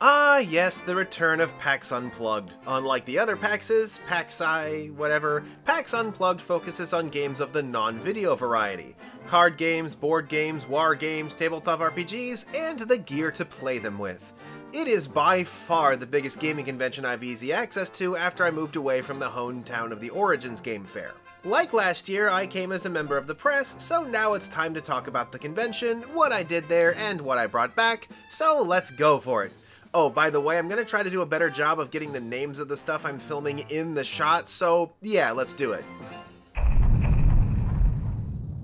Ah, yes, the return of Pax Unplugged. Unlike the other Paxes, TRASHy, whatever, Pax Unplugged focuses on games of the non-video variety. Card games, board games, war games, tabletop RPGs, and the gear to play them with. It is by far the biggest gaming convention I've easy access to after I moved away from the hometown of the Origins Game Fair. Like last year, I came as a member of the press, so now it's time to talk about the convention, what I did there, and what I brought back, so let's go for it. Oh, by the way, I'm gonna try to do a better job of getting the names of the stuff I'm filming in the shot, so yeah, let's do it.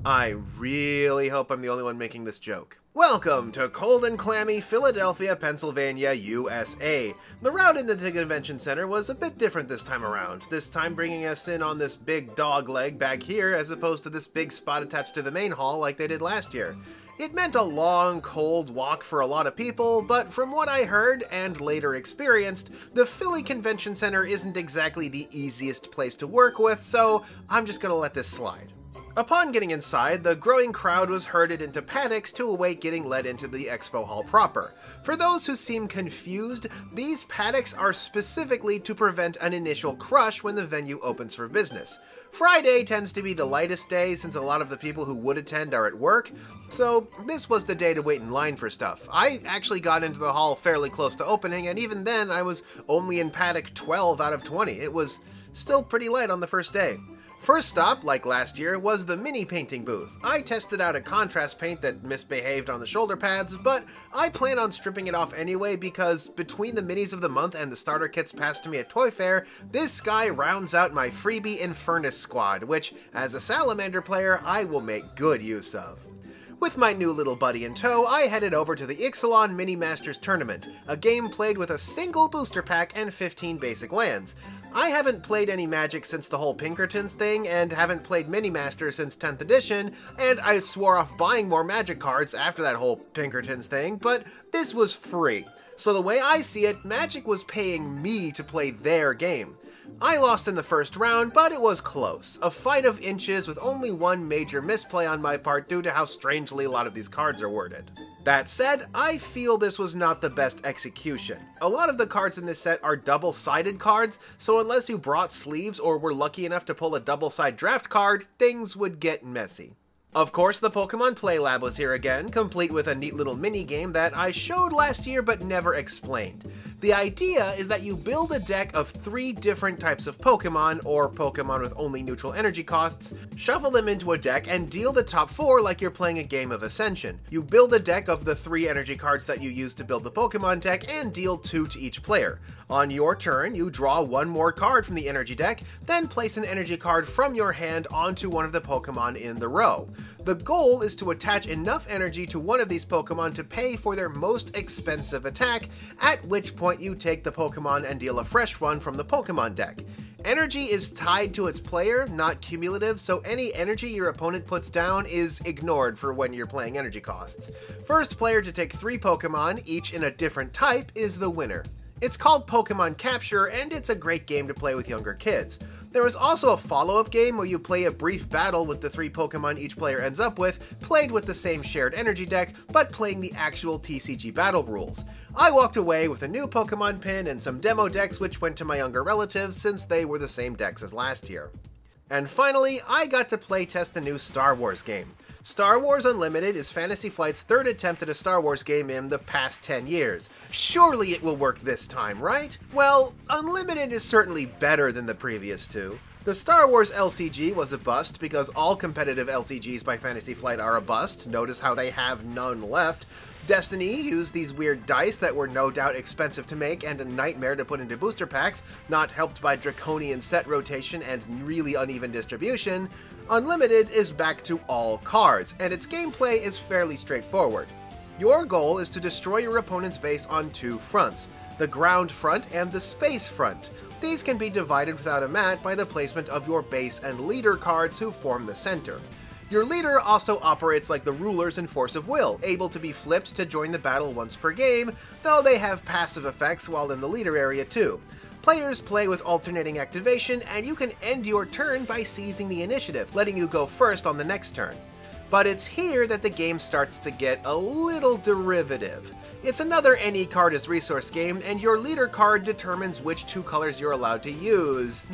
I really hope I'm the only one making this joke. Welcome to cold and clammy Philadelphia, Pennsylvania, USA. The route into the convention center was a bit different this time around, this time bringing us in on this big dog leg back here as opposed to this big spot attached to the main hall like they did last year. It meant a long, cold walk for a lot of people, but from what I heard and later experienced, the Philly Convention Center isn't exactly the easiest place to work with, so I'm just gonna let this slide. Upon getting inside, the growing crowd was herded into paddocks to await getting led into the expo hall proper. For those who seem confused, these paddocks are specifically to prevent an initial crush when the venue opens for business. Friday tends to be the lightest day since a lot of the people who would attend are at work, so this was the day to wait in line for stuff. I actually got into the hall fairly close to opening, and even then I was only in paddock 12 out of 20. It was still pretty light on the first day. First stop, like last year, was the mini painting booth. I tested out a contrast paint that misbehaved on the shoulder pads, but I plan on stripping it off anyway because between the minis of the month and the starter kits passed to me at Toy Fair, this guy rounds out my freebie Infernus squad, which, as a Salamander player, I will make good use of. With my new little buddy in tow, I headed over to the Ixalan Mini Masters Tournament, a game played with a single booster pack and 15 basic lands. I haven't played any Magic since the whole Pinkertons thing, and haven't played Mini Master since 10th edition, and I swore off buying more Magic cards after that whole Pinkertons thing, but this was free. So the way I see it, Magic was paying me to play their game. I lost in the first round, but it was close. A fight of inches with only one major misplay on my part due to how strangely a lot of these cards are worded. That said, I feel this was not the best execution. A lot of the cards in this set are double-sided cards, so unless you brought sleeves or were lucky enough to pull a double-side draft card, things would get messy. Of course, the Pokemon Play Lab was here again, complete with a neat little mini-game that I showed last year but never explained. The idea is that you build a deck of 3 different types of Pokemon, or Pokemon with only neutral energy costs, shuffle them into a deck, and deal the top 4 like you're playing a game of Ascension. You build a deck of the 3 energy cards that you use to build the Pokemon deck, and deal 2 to each player. On your turn, you draw 1 more card from the energy deck, then place an energy card from your hand onto one of the Pokemon in the row. The goal is to attach enough energy to one of these Pokemon to pay for their most expensive attack, at which point you take the Pokemon and deal a fresh one from the Pokemon deck. Energy is tied to its player, not cumulative, so any energy your opponent puts down is ignored for when you're playing energy costs. First player to take 3 Pokemon, each in a different type, is the winner. It's called Pokemon Capture, and it's a great game to play with younger kids. There is also a follow-up game where you play a brief battle with the 3 Pokemon each player ends up with, played with the same shared energy deck, but playing the actual TCG battle rules. I walked away with a new Pokemon pin and some demo decks which went to my younger relatives since they were the same decks as last year. And finally, I got to playtest the new Star Wars game. Star Wars Unlimited is Fantasy Flight's 3rd attempt at a Star Wars game in the past 10 years. Surely it will work this time, right? Well, Unlimited is certainly better than the previous 2. The Star Wars LCG was a bust because all competitive LCGs by Fantasy Flight are a bust. Notice how they have none left. Destiny used these weird dice that were no doubt expensive to make and a nightmare to put into booster packs, not helped by draconian set rotation and really uneven distribution. Unlimited is back to all cards, and its gameplay is fairly straightforward. Your goal is to destroy your opponent's base on 2 fronts, the ground front and the space front. These can be divided without a mat by the placement of your base and leader cards who form the center. Your leader also operates like the rulers in Force of Will, able to be flipped to join the battle once per game, though they have passive effects while in the leader area too. Players play with alternating activation, and you can end your turn by seizing the initiative, letting you go first on the next turn. But it's here that the game starts to get a little derivative. It's another any card is resource game, and your leader card determines which 2 colors you're allowed to use.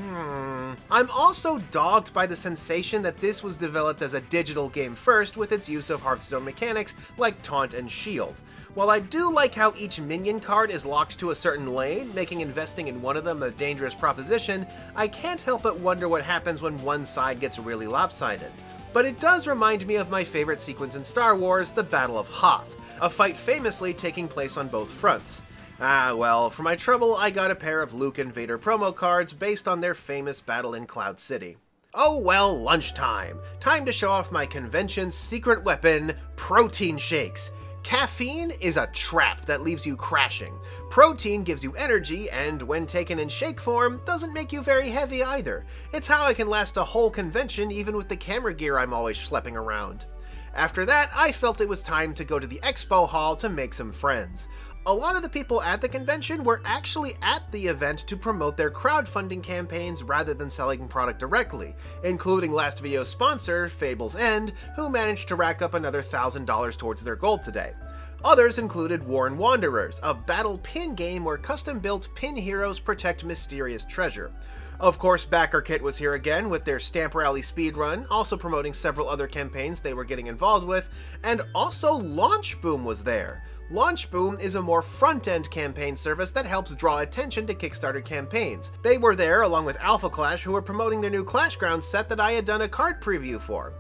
I'm also dogged by the sensation that this was developed as a digital game first with its use of Hearthstone mechanics like Taunt and Shield. While I do like how each minion card is locked to a certain lane, making investing in one of them a dangerous proposition, I can't help but wonder what happens when one side gets really lopsided. But it does remind me of my favorite sequence in Star Wars, the Battle of Hoth, a fight famously taking place on both fronts. Well, for my trouble, I got a pair of Luke and Vader promo cards based on their famous battle in Cloud City. Oh well, lunchtime! Time to show off my convention's secret weapon, protein shakes. Caffeine is a trap that leaves you crashing. Protein gives you energy, and when taken in shake form, doesn't make you very heavy either. It's how I can last a whole convention even with the camera gear I'm always schlepping around. After that, I felt it was time to go to the expo hall to make some friends. A lot of the people at the convention were actually at the event to promote their crowdfunding campaigns rather than selling product directly, including last video's sponsor, Fable's End, who managed to rack up another $1,000 towards their goal today. Others included Warren Wanderers, a battle pin game where custom-built pin heroes protect mysterious treasure. Of course, BackerKit was here again with their Stamp Rally speedrun, also promoting several other campaigns they were getting involved with, and also Launchboom was there. Launchboom is a more front-end campaign service that helps draw attention to Kickstarter campaigns. They were there along with Alpha Clash, who were promoting their new Clash Grounds set that I had done a card preview for.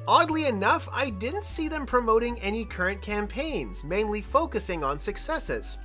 Oddly enough, I didn't see them promoting any current campaigns, mainly focusing on successes.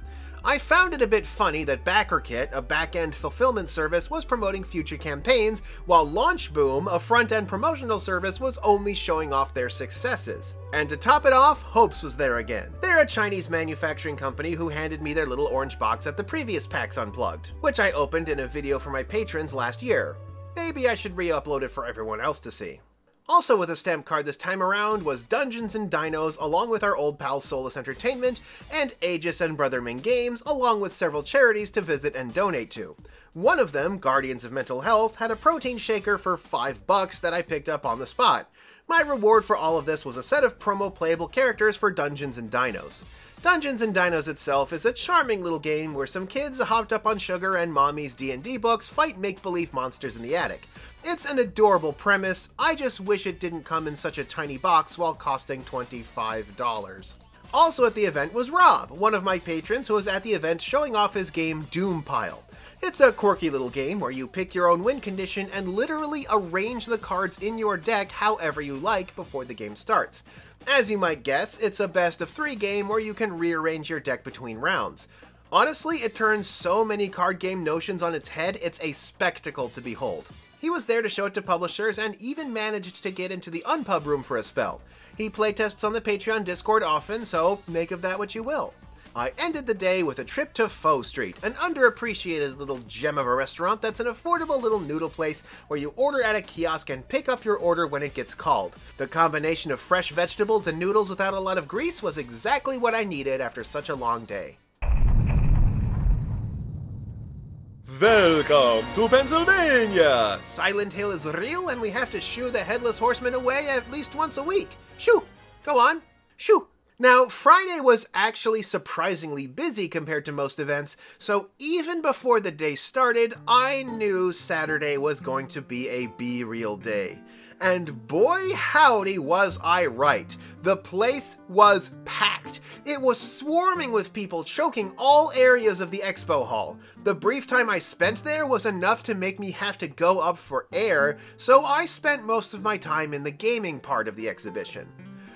I found it a bit funny that BackerKit, a back-end fulfillment service, was promoting future campaigns, while Launchboom, a front-end promotional service, was only showing off their successes. And to top it off, Hopes was there again. They're a Chinese manufacturing company who handed me their little orange box at the previous Pax Unplugged, which I opened in a video for my patrons last year. Maybe I should re-upload it for everyone else to see. Also with a stamp card this time around was Dungeons and Dinos, along with our old pal Solus Entertainment, and Aegis and Brother Ming Games, along with several charities to visit and donate to. One of them, Guardians of Mental Health, had a protein shaker for $5 that I picked up on the spot. My reward for all of this was a set of promo playable characters for Dungeons and Dinos. Dungeons and Dinos itself is a charming little game where some kids hopped up on sugar and mommy's D&D books fight make-believe monsters in the attic. It's an adorable premise, I just wish it didn't come in such a tiny box while costing $25. Also at the event was Rob, one of my patrons who was at the event showing off his game Doom Pile. It's a quirky little game where you pick your own win condition and literally arrange the cards in your deck however you like before the game starts. As you might guess, it's a best-of-3 game where you can rearrange your deck between rounds. Honestly, it turns so many card game notions on its head, it's a spectacle to behold. He was there to show it to publishers and even managed to get into the Unpub room for a spell. He playtests on the Patreon Discord often, so make of that what you will. I ended the day with a trip to Faux Street, an underappreciated little gem of a restaurant that's an affordable little noodle place where you order at a kiosk and pick up your order when it gets called. The combination of fresh vegetables and noodles without a lot of grease was exactly what I needed after such a long day. Welcome to Pennsylvania! Silent Hill is real and we have to shoo the Headless Horseman away at least once a week. Shoo! Go on. Shoo! Now, Friday was actually surprisingly busy compared to most events, so even before the day started, I knew Saturday was going to be a be-real day. And boy howdy was I right. The place was packed. It was swarming with people choking all areas of the expo hall. The brief time I spent there was enough to make me have to go up for air, so I spent most of my time in the gaming part of the exhibition.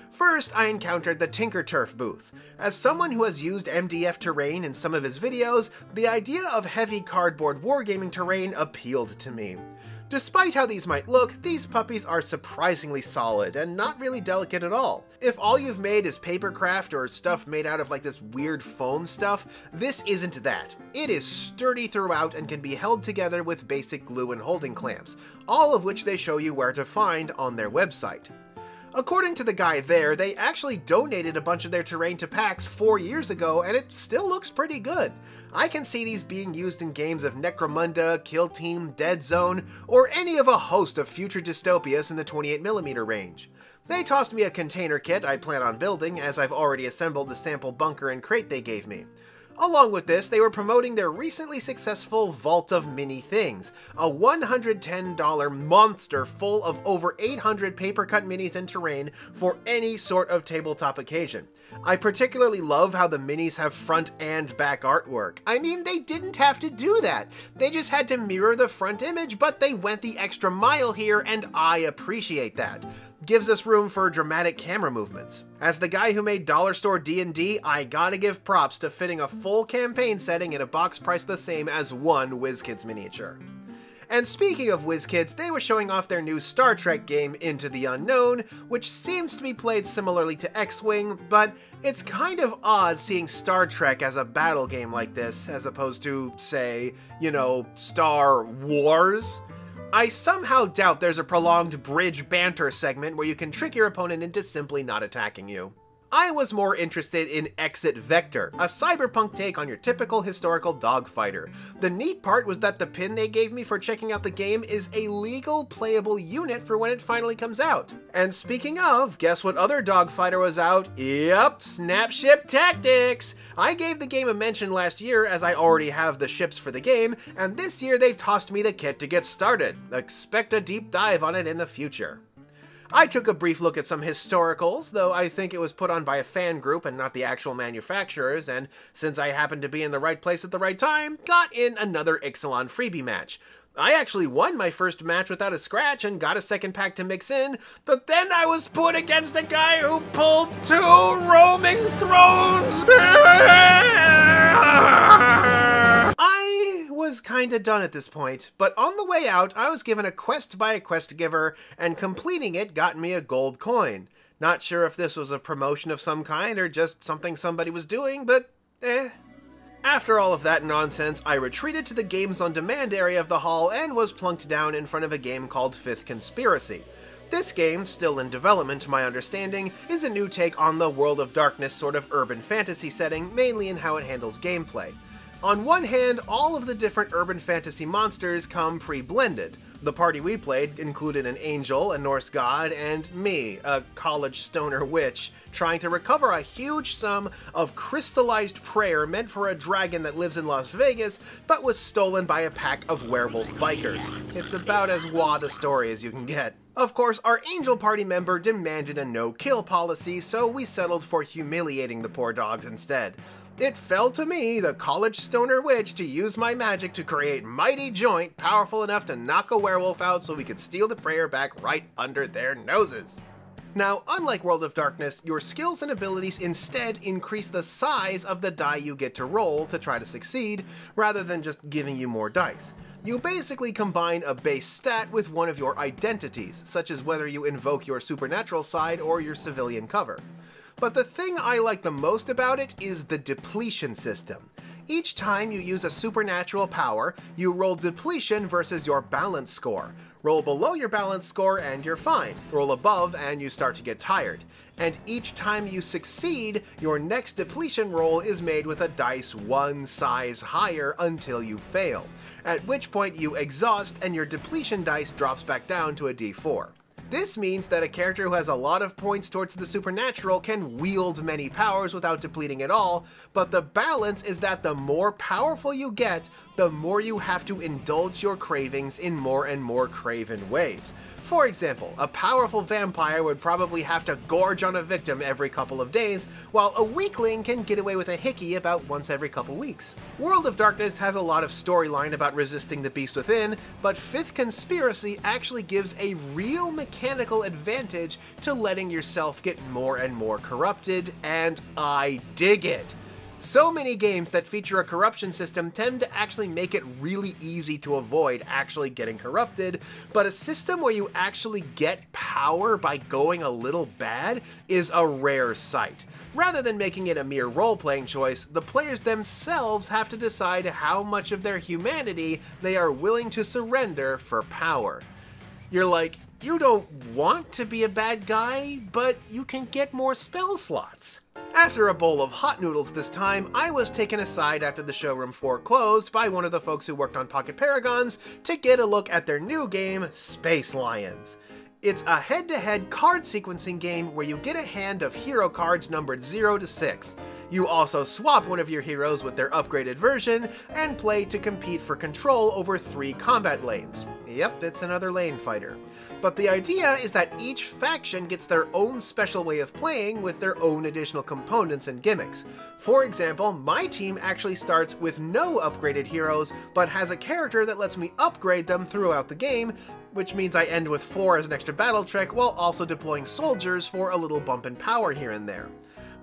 First, I encountered the TableTurf booth. As someone who has used MDF terrain in some of his videos, the idea of heavy cardboard wargaming terrain appealed to me. Despite how these might look, these puppies are surprisingly solid and not really delicate at all. If all you've made is papercraft or stuff made out of like this weird foam stuff, this isn't that. It is sturdy throughout and can be held together with basic glue and holding clamps, all of which they show you where to find on their website. According to the guy there, they actually donated a bunch of their terrain to PAX 4 years ago, and it still looks pretty good. I can see these being used in games of Necromunda, Kill Team, Dead Zone, or any of a host of future dystopias in the 28mm range. They tossed me a container kit I plan on building, as I've already assembled the sample bunker and crate they gave me. Along with this, they were promoting their recently successful Vault of Mini Things, a $110 monster full of over 800 paper-cut minis and terrain for any sort of tabletop occasion. I particularly love how the minis have front and back artwork. I mean, they didn't have to do that. They just had to mirror the front image, but they went the extra mile here, and I appreciate that. Gives us room for dramatic camera movements. As the guy who made Dollar Store D&D, I gotta give props to fitting a full campaign setting in a box priced the same as one WizKids miniature. And speaking of WizKids, they were showing off their new Star Trek game, Into the Unknown, which seems to be played similarly to X-Wing, but it's kind of odd seeing Star Trek as a battle game like this, as opposed to, say, you know, Star Wars. I somehow doubt there's a prolonged bridge banter segment where you can trick your opponent into simply not attacking you. I was more interested in Exit Vector, a cyberpunk take on your typical historical dogfighter. The neat part was that the pin they gave me for checking out the game is a legal playable unit for when it finally comes out. And speaking of, guess what other dogfighter was out? Yep, Snapship Tactics! I gave the game a mention last year as I already have the ships for the game, and this year they tossed me the kit to get started. Expect a deep dive on it in the future. I took a brief look at some historicals, though I think it was put on by a fan group and not the actual manufacturers, and since I happened to be in the right place at the right time, got in another Ixalan freebie match. I actually won my first match without a scratch and got a second pack to mix in, but then I was put against a guy who pulled 2 roaming thrones! I was kinda done at this point, but on the way out, I was given a quest by a quest giver, and completing it got me a gold coin. Not sure if this was a promotion of some kind or just something somebody was doing, but After all of that nonsense, I retreated to the Games on Demand area of the hall and was plunked down in front of a game called Fifth Conspiracy. This game, still in development to my understanding, is a new take on the World of Darkness sort of urban fantasy setting, mainly in how it handles gameplay. On one hand, all of the different urban fantasy monsters come pre-blended. The party we played included an angel, a Norse god, and me, a college stoner witch, trying to recover a huge sum of crystallized prayer meant for a dragon that lives in Las Vegas, but was stolen by a pack of werewolf bikers. It's about as wad a story as you can get. Of course, our angel party member demanded a no-kill policy, so we settled for humiliating the poor dogs instead. It fell to me, the college stoner witch, to use my magic to create mighty joint powerful enough to knock a werewolf out so we could steal the prayer back right under their noses. Now, unlike World of Darkness, your skills and abilities instead increase the size of the die you get to roll to try to succeed, rather than just giving you more dice. You basically combine a base stat with one of your identities, such as whether you invoke your supernatural side or your civilian cover. But the thing I like the most about it is the depletion system. Each time you use a supernatural power, you roll depletion versus your balance score. Roll below your balance score and you're fine. Roll above and you start to get tired. And each time you succeed, your next depletion roll is made with a dice one size higher until you fail, at which point you exhaust and your depletion dice drops back down to a d4. This means that a character who has a lot of points towards the supernatural can wield many powers without depleting at all, but the balance is that the more powerful you get, the more you have to indulge your cravings in more and more craven ways. For example, a powerful vampire would probably have to gorge on a victim every couple of days, while a weakling can get away with a hickey about once every couple weeks. World of Darkness has a lot of storyline about resisting the beast within, but Fifth Conspiracy actually gives a real mechanical advantage to letting yourself get more and more corrupted, and I dig it! So many games that feature a corruption system tend to actually make it really easy to avoid actually getting corrupted, but a system where you actually get power by going a little bad is a rare sight. Rather than making it a mere role-playing choice, the players themselves have to decide how much of their humanity they are willing to surrender for power. You're like, you don't want to be a bad guy, but you can get more spell slots. After a bowl of hot noodles this time, I was taken aside after the showroom floor closed by one of the folks who worked on Pocket Paragons to get a look at their new game, Space Lions. It's a head-to-head card sequencing game where you get a hand of hero cards numbered 0 to 6. You also swap one of your heroes with their upgraded version, and play to compete for control over 3 combat lanes. Yep, it's another lane fighter. But the idea is that each faction gets their own special way of playing with their own additional components and gimmicks. For example, my team actually starts with no upgraded heroes, but has a character that lets me upgrade them throughout the game, which means I end with 4 as an extra battle trick while also deploying soldiers for a little bump in power here and there.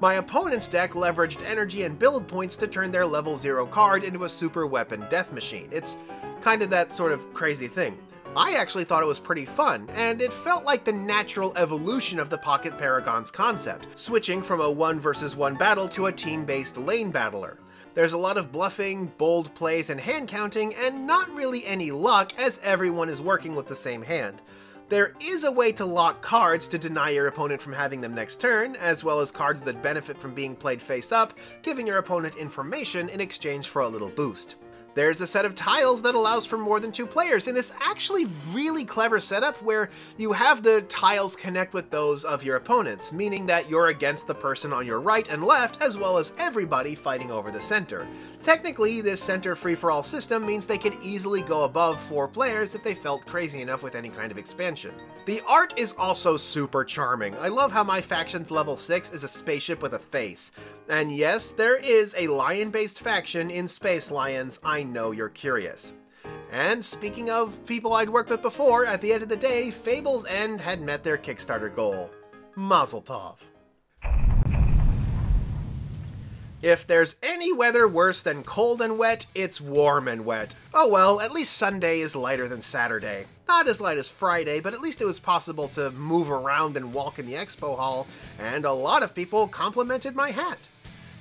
My opponent's deck leveraged energy and build points to turn their level 0 card into a super weapon death machine. It's kind of that sort of crazy thing. I actually thought it was pretty fun, and it felt like the natural evolution of the Pocket Paragon's concept, switching from a 1 versus 1 battle to a team-based lane battler. There's a lot of bluffing, bold plays, and hand counting, and not really any luck as everyone is working with the same hand. There is a way to lock cards to deny your opponent from having them next turn, as well as cards that benefit from being played face up, giving your opponent information in exchange for a little boost. There's a set of tiles that allows for more than 2 players in this actually really clever setup where you have the tiles connect with those of your opponents, meaning that you're against the person on your right and left as well as everybody fighting over the center. Technically, this center free-for-all system means they could easily go above 4 players if they felt crazy enough with any kind of expansion. The art is also super charming. I love how my faction's level 6 is a spaceship with a face. And yes, there is a lion-based faction in Space Lions. I know you're curious. And speaking of people I'd worked with before, at the end of the day, Fable's End had met their Kickstarter goal. Mazel tov. If there's any weather worse than cold and wet, it's warm and wet. Oh well, at least Sunday is lighter than Saturday. Not as light as Friday, but at least it was possible to move around and walk in the expo hall, and a lot of people complimented my hat.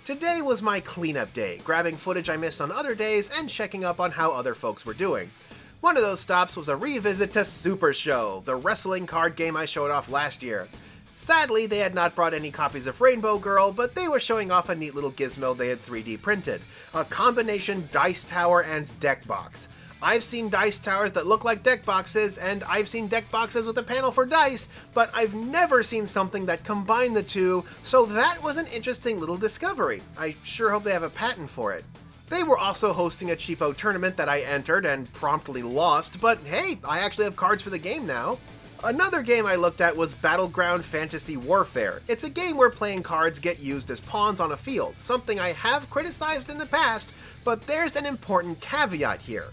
Today was my cleanup day, grabbing footage I missed on other days and checking up on how other folks were doing. One of those stops was a revisit to Super Show, the wrestling card game I showed off last year. Sadly, they had not brought any copies of Rainbow Girl, but they were showing off a neat little gizmo they had 3D printed, a combination dice tower and deck box. I've seen dice towers that look like deck boxes, and I've seen deck boxes with a panel for dice, but I've never seen something that combined the two, so that was an interesting little discovery. I sure hope they have a patent for it. They were also hosting a cheapo tournament that I entered and promptly lost, but hey, I actually have cards for the game now. Another game I looked at was Battleground Fantasy Warfare. It's a game where playing cards get used as pawns on a field, something I have criticized in the past, but there's an important caveat here.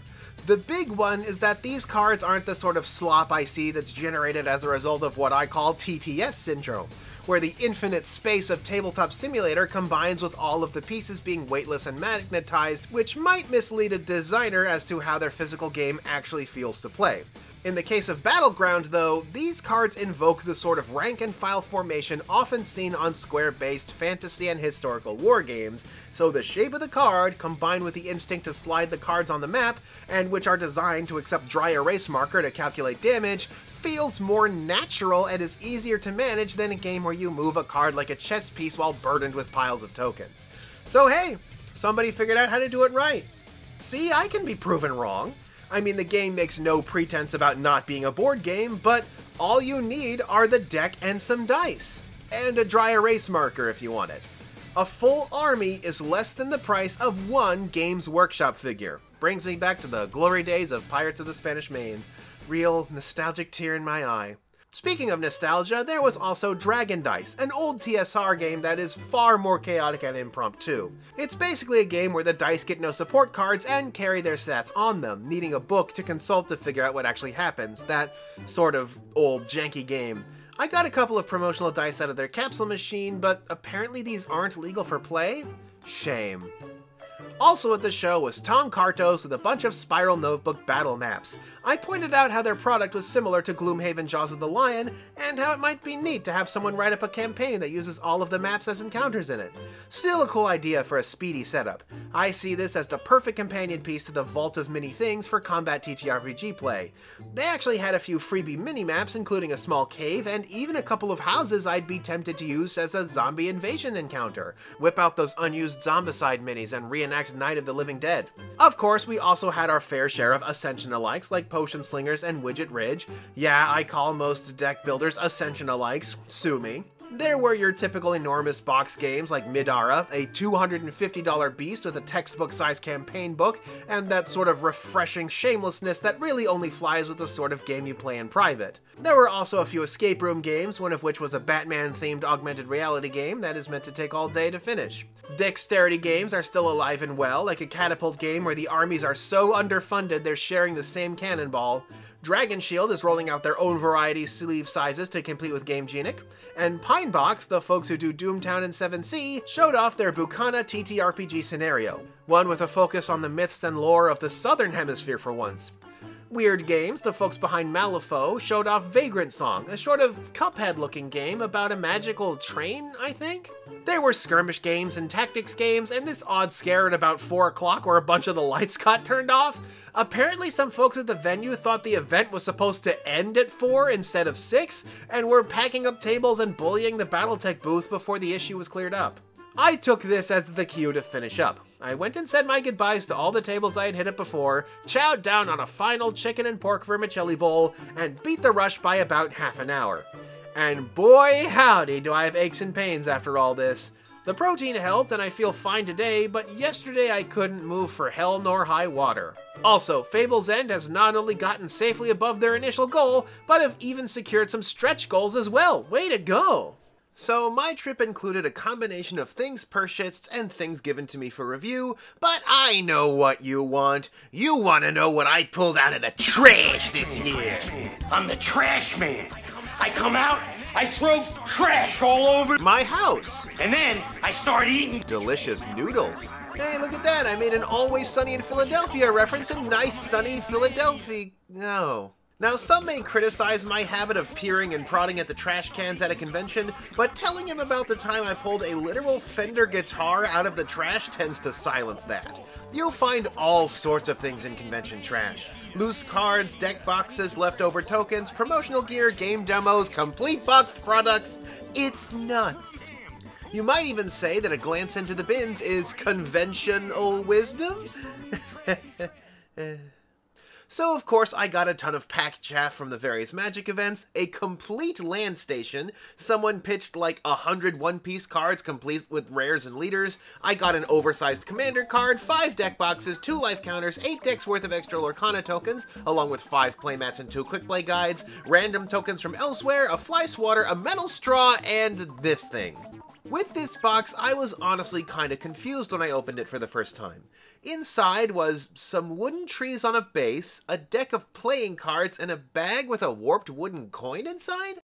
The big one is that these cards aren't the sort of slop I see that's generated as a result of what I call TTS syndrome, where the infinite space of Tabletop Simulator combines with all of the pieces being weightless and magnetized, which might mislead a designer as to how their physical game actually feels to play. In the case of Battleground, though, these cards invoke the sort of rank-and-file formation often seen on square-based fantasy and historical war games, so the shape of the card, combined with the instinct to slide the cards on the map, and which are designed to accept dry erase marker to calculate damage, feels more natural and is easier to manage than a game where you move a card like a chess piece while burdened with piles of tokens. So hey, somebody figured out how to do it right. See, I can be proven wrong. I mean, the game makes no pretense about not being a board game, but all you need are the deck and some dice. And a dry erase marker if you want it. A full army is less than the price of one Games Workshop figure. Brings me back to the glory days of Pirates of the Spanish Main. Real nostalgic tear in my eye. Speaking of nostalgia, there was also Dragon Dice, an old TSR game that is far more chaotic and impromptu. It's basically a game where the dice get no support cards and carry their stats on them, needing a book to consult to figure out what actually happens. That sort of old janky game. I got a couple of promotional dice out of their capsule machine, but apparently these aren't legal for play? Shame. Also at the show was Tom Kartos with a bunch of Spiral Notebook battle maps. I pointed out how their product was similar to Gloomhaven Jaws of the Lion, and how it might be neat to have someone write up a campaign that uses all of the maps as encounters in it. Still a cool idea for a speedy setup. I see this as the perfect companion piece to the Vault of Many Things for combat TTRPG play. They actually had a few freebie mini-maps, including a small cave, and even a couple of houses I'd be tempted to use as a zombie invasion encounter. Whip out those unused Zombicide minis and reenact packed Night of the Living Dead. Of course, we also had our fair share of Ascension-alikes like Potion Slingers and Widget Ridge. Yeah, I call most Deckbuilders Ascension-alikes. Sue me. There were your typical enormous box games like Midara, a $250 beast with a textbook-sized campaign book, and that sort of refreshing shamelessness that really only flies with the sort of game you play in private. There were also a few escape room games, one of which was a Batman-themed augmented reality game that is meant to take all day to finish. Dexterity games are still alive and well, like a catapult game where the armies are so underfunded they're sharing the same cannonball. Dragon Shield is rolling out their own variety sleeve sizes to compete with Game Genic, and Pinebox, the folks who do Doomtown and 7C, showed off their Bukana TTRPG scenario, one with a focus on the myths and lore of the Southern Hemisphere for once. Weird Games, the folks behind Malifaux, showed off Vagrant Song, a sort of Cuphead-looking game about a magical train, I think? There were skirmish games and tactics games, and this odd scare at about 4 o'clock where a bunch of the lights got turned off. Apparently some folks at the venue thought the event was supposed to end at 4 instead of 6, and were packing up tables and bullying the Battletech booth before the issue was cleared up. I took this as the cue to finish up. I went and said my goodbyes to all the tables I had hit up before, chowed down on a final chicken and pork vermicelli bowl, and beat the rush by about half an hour. And boy howdy do I have aches and pains after all this. The protein helped and I feel fine today, but yesterday I couldn't move for hell nor high water. Also, Fable's End has not only gotten safely above their initial goal, but have even secured some stretch goals as well. Way to go! So my trip included a combination of things purchased and things given to me for review, but I know what you want. You want to know what I pulled out of the trash this year. I'm the trash man. I come out, I throw trash all over my house. And then I start eating delicious noodles. Hey, look at that. I made an Always Sunny in Philadelphia reference in nice sunny Philadelphia. No. Now, some may criticize my habit of peering and prodding at the trash cans at a convention, but telling him about the time I pulled a literal Fender guitar out of the trash tends to silence that. You'll find all sorts of things in convention trash. Loose cards, deck boxes, leftover tokens, promotional gear, game demos, complete boxed products. It's nuts. You might even say that a glance into the bins is conventional wisdom? So of course I got a ton of pack chaff from the various Magic events, a complete land station, someone pitched like 100 one-piece cards complete with rares and leaders, I got an oversized commander card, 5 deck boxes, 2 life counters, 8 decks worth of extra Lorcana tokens, along with 5 playmats and 2 quick play guides, random tokens from elsewhere, a fly swatter, a metal straw, and this thing. With this box, I was honestly kinda confused when I opened it for the first time. Inside was some wooden trees on a base, a deck of playing cards, and a bag with a warped wooden coin inside?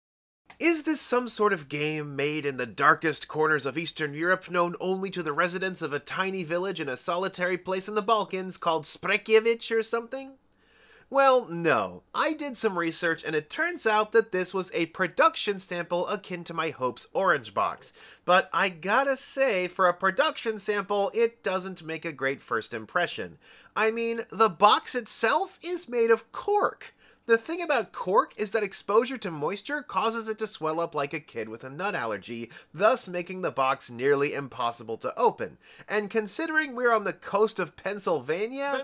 Is this some sort of game made in the darkest corners of Eastern Europe, known only to the residents of a tiny village in a solitary place in the Balkans called Sprejevich or something? Well, no. I did some research and it turns out that this was a production sample akin to my Hope's Orange box. But I gotta say, for a production sample, it doesn't make a great first impression. I mean, the box itself is made of cork. The thing about cork is that exposure to moisture causes it to swell up like a kid with a nut allergy, thus making the box nearly impossible to open. And considering we're on the coast of Pennsylvania,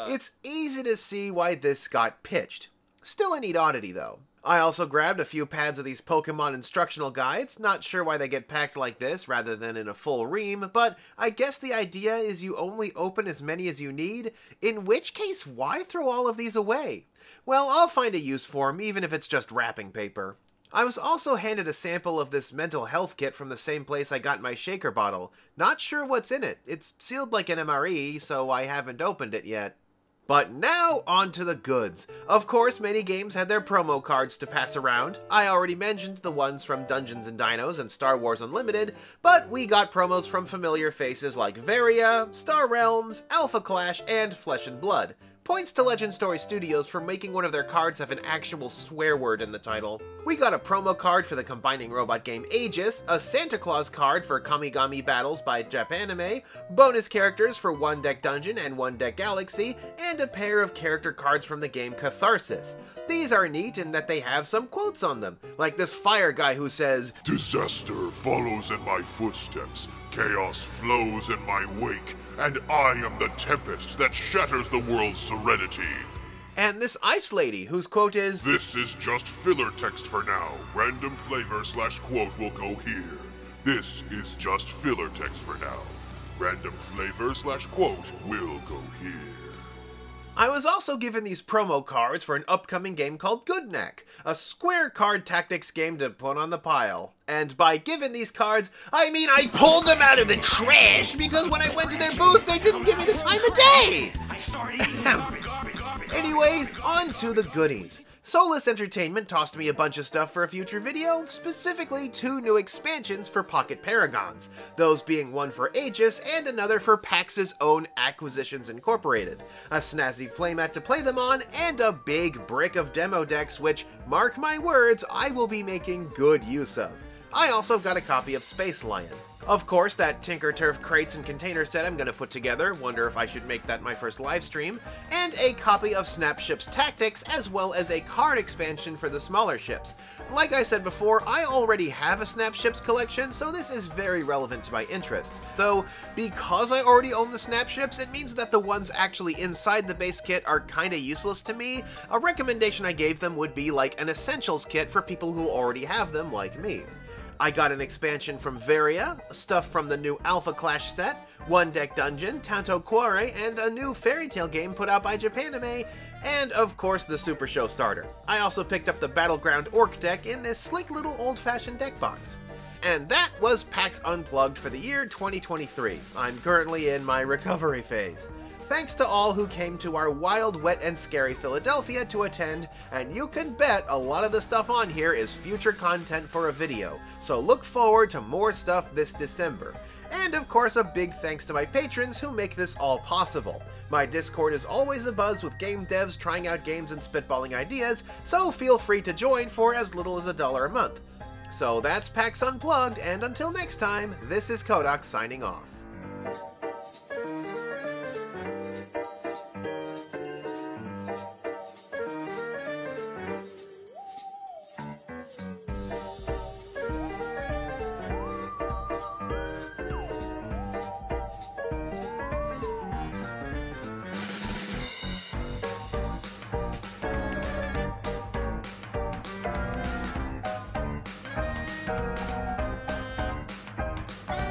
it's easy to see why this got pitched. Still a neat oddity though. I also grabbed a few pads of these Pokemon instructional guides, not sure why they get packed like this rather than in a full ream, but I guess the idea is you only open as many as you need, in which case why throw all of these away? Well, I'll find a use for them, even if it's just wrapping paper. I was also handed a sample of this mental health kit from the same place I got my shaker bottle. Not sure what's in it. It's sealed like an MRE, so I haven't opened it yet. But now, on to the goods. Of course, many games had their promo cards to pass around. I already mentioned the ones from Dungeons & Dinos and Star Wars Unlimited, but we got promos from familiar faces like Varia, Star Realms, Alpha Clash, and Flesh and Blood. Points to Legend Story Studios for making one of their cards have an actual swear word in the title. We got a promo card for the combining robot game Aegis, a Santa Claus card for Kamigami Battles by Japanime, bonus characters for One Deck Dungeon and One Deck Galaxy, and a pair of character cards from the game Catharsis. These are neat in that they have some quotes on them, like this fire guy who says, "Disaster follows in my footsteps, chaos flows in my wake. and I am the tempest that shatters the world's serenity. And this Ice Lady, whose quote is, This is just filler text for now. Random flavor / quote will go here. This is just filler text for now. Random flavor / quote will go here. I was also given these promo cards for an upcoming game called Goodneck, a square card tactics game to put on the pile. And by given these cards, I mean I pulled them out of the trash because when I went to their booth, they didn't give me the time of day! Anyways, on to the goodies. Soulless Entertainment tossed me a bunch of stuff for a future video, specifically 2 new expansions for Pocket Paragons, those being one for Aegis and another for Pax's own Acquisitions Incorporated, a snazzy playmat to play them on, and a big brick of demo decks which, mark my words, I will be making good use of. I also got a copy of Space Lion. Of course, that TableTurf crates and container set I'm gonna put together, wonder if I should make that my first live stream, and a copy of Snapships Tactics, as well as a card expansion for the smaller ships. Like I said before, I already have a Snapships collection, so this is very relevant to my interests. Though, because I already own the Snapships, it means that the ones actually inside the base kit are kinda useless to me. A recommendation I gave them would be like an Essentials kit for people who already have them, like me. I got an expansion from Varia, stuff from the new Alpha Clash set, One Deck Dungeon, Tanto Cuore, and a new Fairy Tail game put out by Japanime, and of course the Super Show starter. I also picked up the Battleground Orc deck in this slick little old-fashioned deck box. And that was PAX Unplugged for the year 2023. I'm currently in my recovery phase. Thanks to all who came to our wild, wet, and scary Philadelphia to attend, and you can bet a lot of the stuff on here is future content for a video, so look forward to more stuff this December. And of course a big thanks to my patrons who make this all possible. My Discord is always abuzz with game devs trying out games and spitballing ideas, so feel free to join for as little as $1 a month. So that's PAX Unplugged, and until next time, this is Kodak signing off.